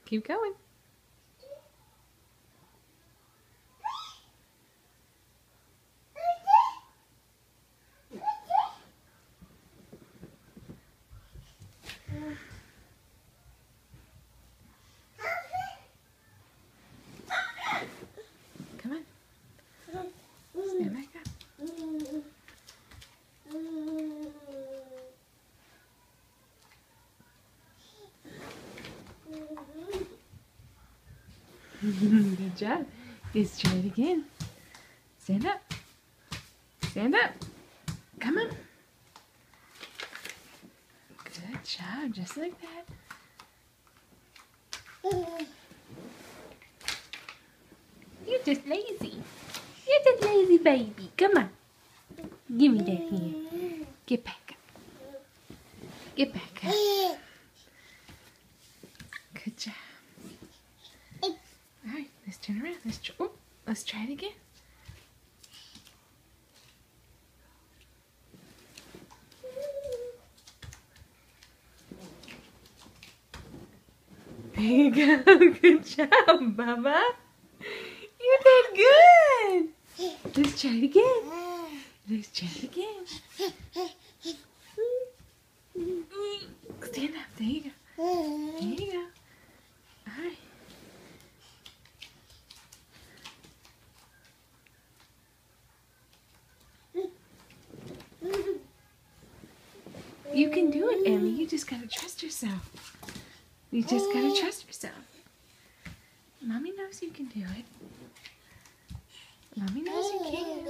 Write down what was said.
Keep going. Come on. Stand back up. Good job. Let's try it again. Stand up. Stand up. Come on. Good job. Just like that. You're just lazy. You're just lazy baby. Come on. Give me that hand. Get back up. Get back up. Good job. Alright, let's turn around. Let's try it again. There you go. Good job, Bubba. You did good. Let's try it again. Let's try it again. Stand up. There you go. There you go. All right. You can do it, Emmy. You just gotta trust yourself. You just gotta trust yourself. Mommy knows you can do it. Mommy knows you can.